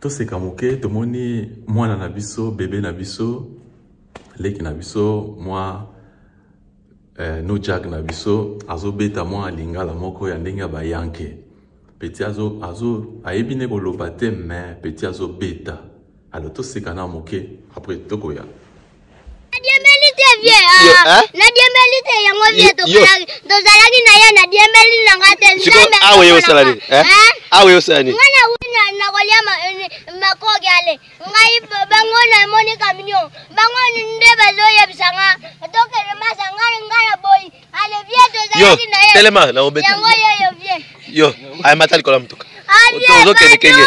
c'est comme que tout le monde, moi, na biso, bébé na biso, leki na biso, moi, no Jack na biso, azo beta moi lingala moko ya ndenge ba yanke. Petit azo aebine ko lobate mais petit azo beta. Alors tout c'est kana moké après toko ya. Nadiembelite yango vie to zalaki na ya nadiembeli na ngate nzambe. Awe yo salani. Awe yo salani. Ngana wina na kolia makoge ale. Ngai bango na moni camion. Bango nde bazoya bisanga. Toke masanga ngana boy. Ale vie to zalaki na ya. Telema na obeti. Yango yo vie. Yo, ay matali kola mtuka. Ozo kene kenge.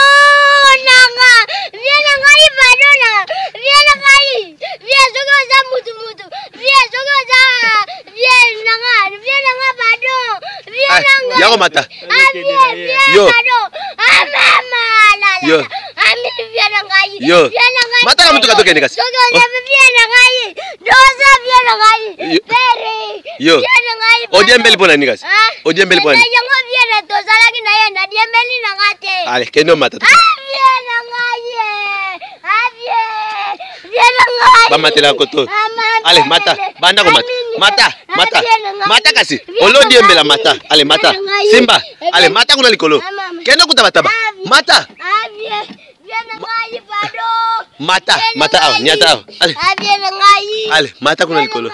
Nanga, viena ngai badona. Viena ngai. Vie zogo za mutu. Vie zogo za viena ngai bado. Viena ngai. Yako mata. Yo. Mama la. Yo. Ami viena ngai. Yo. Viena ngai. Mata la mtuka toke nekas. Zogo za viena ngai. Doza viena ngai. Pere. Yo. Viena ngai. Odiembeli pona nekas. Odiembeli pona. Yango viena to zalaki na yenda diembeli na ngate. Ale, keno mata. Viena ngai. Viena ngai. Ba matela koto. Ale, mata. Banda ko mata. Mata kasi. Olo diembela mata. Ale, mata. Simba. Ale, mata kuna likolo. Keno kutabataba. Mata. Viena ngai bado. Mata aw, nyata aw. Ale. Viena ngai. Ale, mata kuna likolo.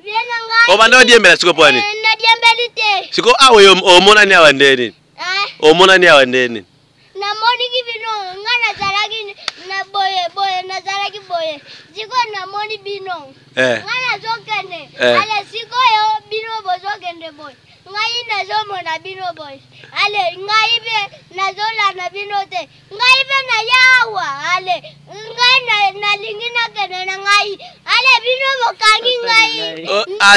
Viena ngai. O banda diembela siko pwani. Na diembelite. Siko awe o mona ni awandeni. O mona ni awandeni. Na moni kibino ngana zaraki na boye na zaraki boye. Siko na moni bino. Ngana zokende. Ale siko yo bino bozokende boy. Ngai na zomo na bino boy. Ale ngai be na zola na bino te. Ngai be na yawa. Ale ngai na lingina kene na ngai. Ale bino bokangi ngai.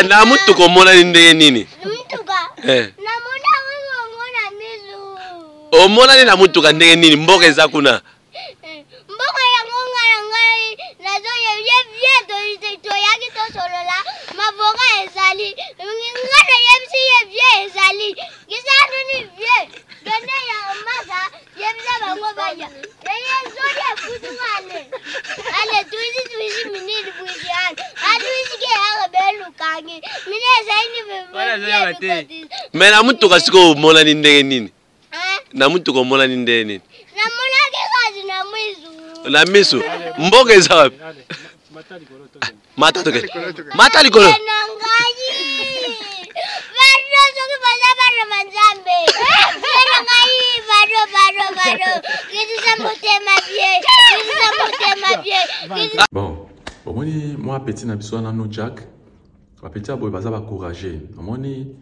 Na mutu ko mona ni ndenge nini? Mutuka. Na mona ngona mizu. O mona ni na mutuka ndenge nini? Mboka eza kuna. Mboka ya ngonga na ngai na zo ye vie to yaki to solola maboka ezali. Ngana yemsi ye vie ezali. Kisanu ni vie. Gende ya masa yemza bango baya. Ye zo ya kutumane. Ale tuizi minini buizi an. Atuizi ke ya belu kangi. Mine zaini bebe. Me na mutuka siko mona ni ndenge nini? Na mutuka mona ni ndenge nini? Na mona ke kazi na mizu. Na misu. Mboka eza wapi? Mata toke. Mata likolo. Nangai. Bado soki bazaba na manzambe. Nangai bado. Bon, moi petit na biso na no Jack. Ba petit aboy bazaba courageux. Amoni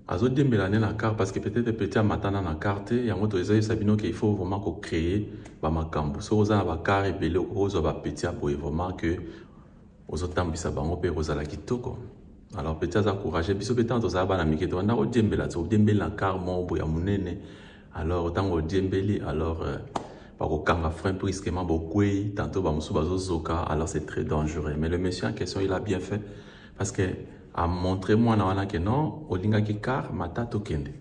azo dembelane na carte parce que peut-être petit matana na carte ya moto ezali sabino qu'il faut vraiment ko créer ba makambo. So oza na ba carte belé ozo ba petit aboy vraiment que ozo tambisa bango pe ozala kitoko. Alors petit aza courageux biso petit oza ba na miketo na ko dembela to dembela carte mo boya munene. Alors tango dembeli alors par kanga frein brusquement beaucoup tantôt ba musu bazo zoka alors c'est très dangereux. Mais le monsieur en question il a bien fait parce que a montré moi na wana que non olinga ki car mata tokende.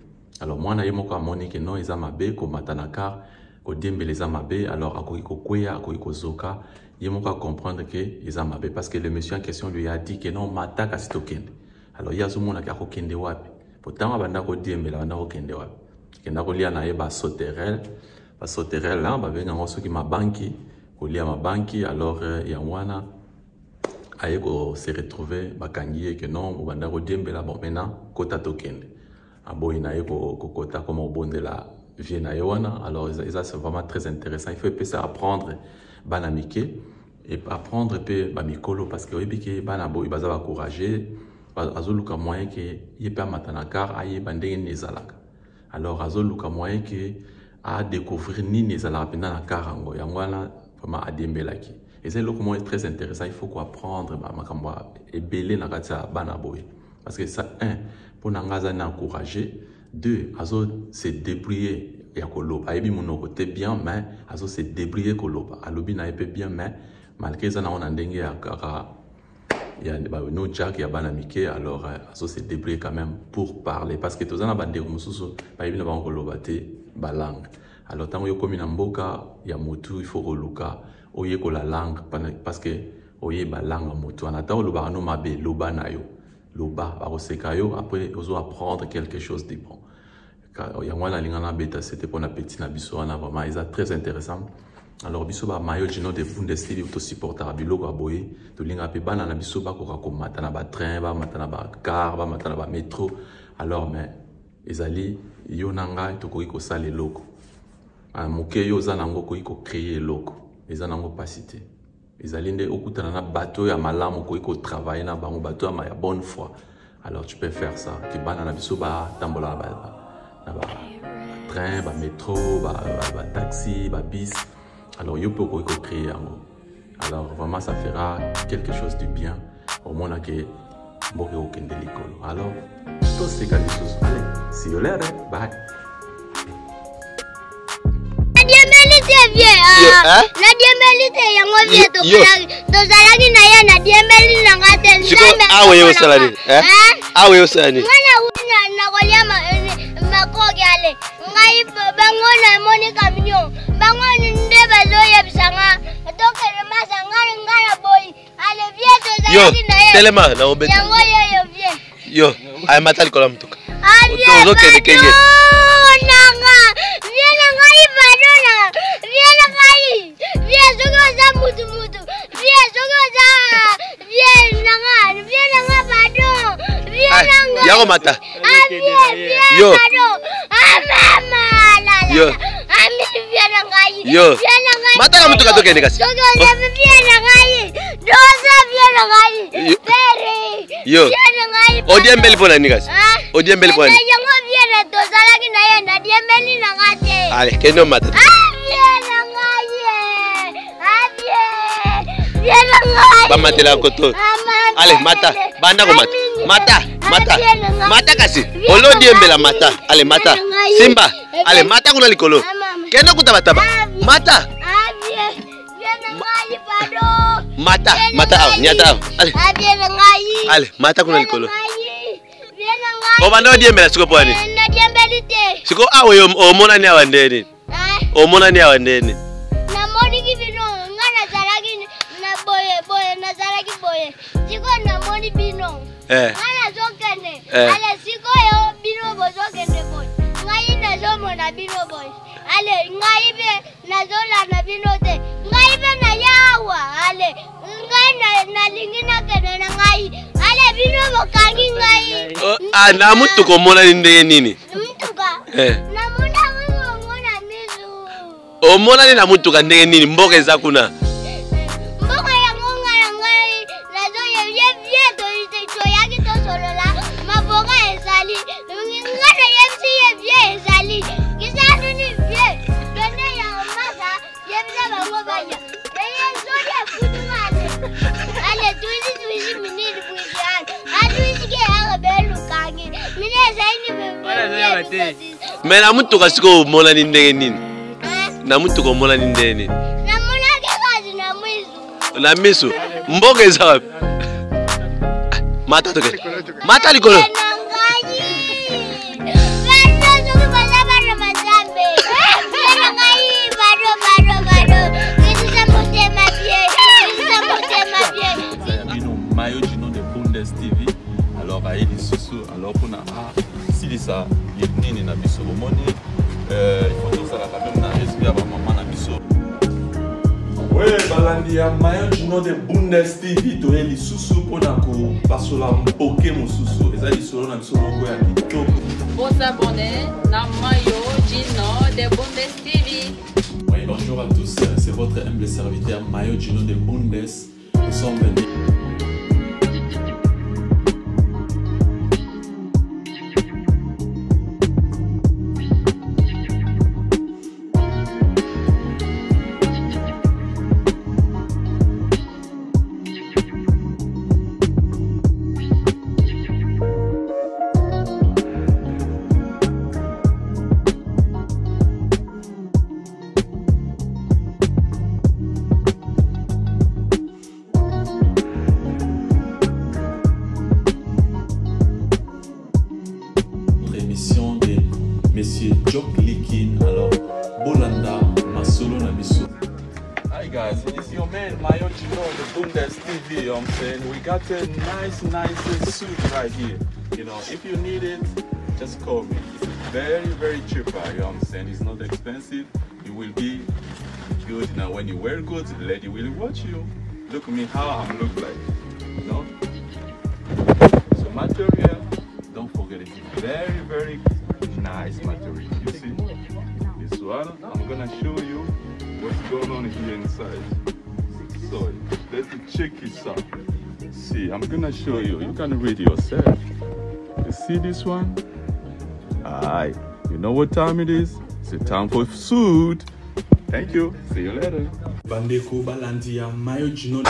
Alors moi na yemoko amoni que non eza mabe ko mata na car ko dembele eza mabe alors akoki ko kweya akoki ko zoka yemoko a comprendre que eza mabe parce que le monsieur en question lui a dit que non mata kasi tokende. Alors yazo mona ka ko kende wapi pourtant banda ko dembela banda ko kende wapi kenda ko lia na ye ba sauterelle là ba venga ngoso ki mabanki ko lia mabanki alors ya wana aye ko se retrouver bakangiye que non banda ko dembela bon maintenant kota tokende aboyi na ye ko kota comme au bon de la vie na yewana alors ça c'est vraiment très intéressant il faut essayer apprendre banamike et apprendre pe ba mikolo parce que oyebiki bana boyi baza ba courageux azoluka moyen que yepe matana car aye bandenge nezalaka alors azoluka moyen que à découvrir ni nezalaka pendant la karango yangwana vraiment adembelaki. Et c'est le comment est très intéressant, il faut apprendre et belé na katia bana boy parce que ça pour nangaza na encourager, deux azo se débrouiller ya koloba ebi mon côté bien mais azo se débrouiller koloba alobi na epé bien mais malgré ça na on ndenge ya kara ya no Jack ya bana mike alors azo se débrouiller quand même pour parler parce que tozana bande mususu ba ebi na ba koloba te ba langue. Alors, tant que vous avez mboka, il y a motu, il faut reluka, oye ko la langue, parce que oye ba langue motu. En attendant, le barano mabe, loba na yo, loba, baroseka yo, après, vous allez apprendre quelque chose de bon. Il y a moi la lingana beta, c'était pour un petit nabiso, vraiment, ils sont très intéressant. Alors, biso ba mayo jino de Bundesliga auto supporter biloko aboye, to linga pe bana na biso ba ko mata na ba train, ba mata na ba car, ba mata na ba métro. Alors, mais ezali yo nanga to ko sala loko. Moke yo za nango ko créer loko. Eza nango pasité. Ezali nde okutana na bateau ya malamu ko travailler na bango bateau ya bonne foi. Alors, tu peux faire ça. Ki bana na biso ba tambola na ba train, ba métro, ba taxi, ba bis. Alors, il faut créer un mot. Alors, vraiment, ça fera quelque chose de bien. Au moins, que bon, aucun délicole. Alors, tous ces cas de choses. Allez, see you later. Bye. Yo, telema na obeti. Yo, ay matali kola mtuka. Ozo kene kenge. Nanga, viena ngai badona. Viena ngai. Viena zogo za mutu. Viena zogo za viena ngai bado. Viena ngai. Yako mata. Yo. Mama la. Yo. Ami viena ngai. Yo. Viena ngai. Mata na mtuka toke ndekasi. Zogo za viena ngai. Doza viena ngai. Pere. Yo. Viena ngai. Odiembeli pona ndekasi. Odiembeli pona. Yango viena doza la ki na yenda diembeli na ngate. Allez, keno mata. Viena ngai. Viena ngai. Ba matela koto. Allez, mata. Banda ko mata. Mata kasi. Olo diembela mata. Allez, mata. Simba. Allez, mata kuna likolo. Keno kutabataba. Mata. Mata au, nyata au. Allez, mata kuna likolo. Obanda diembela siko pwani. Siko awe omona ni awandeni. Omona ni awandeni. Na moni kibino ngana zaragi na boye na zaragi boye. Siko na moni bino. Ngana zokene. Ale siko yo bino bozokene boy. Ngai na zomo na bino boy. Ale ngai be na zola na bino te. Ngai be na yawa. Ale ngai na lingina kene na ngai. Ale bino bokangi ngai. Na mutu ko mona ninde nini? Mutuka. Na mona mizu. O mona ni na mutuka ndenge nini mboka eza kuna? Mboka ya ngonga na ngai na zo ye vieto ito yaki to solola maboka ezali. Ngana yemsi ye vie ezali. Kisanu ni vie. Kende ya masa yemza bango baya. Ye zori afudumane. Ale tuizi minini buijan. Atuizi ke ya belu kangi. Mine zaini be. Me na mutuka siko mona ni ndenge nini? Na mutuka mona ni ndenge nini? Na mona ke kazi na mwizu. Na misu. Mboka eza wapi? Mata toke. Mata likolo. Mayo Gino de Bundes TV. Alors, à Eli Susu, alors pour na si ça, il y a na biso moni. Il faut tout ça quand même na respect avant maman na biso. Ouais, balandi ya Mayo Gino de Bundes TV to Eli Susu pour na ko basola mpoke mo susu. Ezali solo na biso moko ya kitoko. Pour s'abonner na Mayo Gino de Bundes TV. Oui, bonjour à tous, c'est votre humble serviteur Mayo Gino de Bundes. Nous sommes venus. guys, it's your man Mayo Gino, the Bundes TV, you know what I'm saying? We got a nice suit right here. You know, if you need it, just call me. It's very cheaper, you know what I'm saying? It's not expensive. You will be good. Now when you wear good, the lady will watch you. Look at me how I look like, you know? So material, don't forget it's very nice material. You see? This one, I'm gonna show you what's going on here inside. So let's check this out. See, I'm gonna show you. You can read yourself. You see this one? Aye. You know what time it is? It's time for food. Thank you. See you later. Bandeko Balandia Mayo Gino.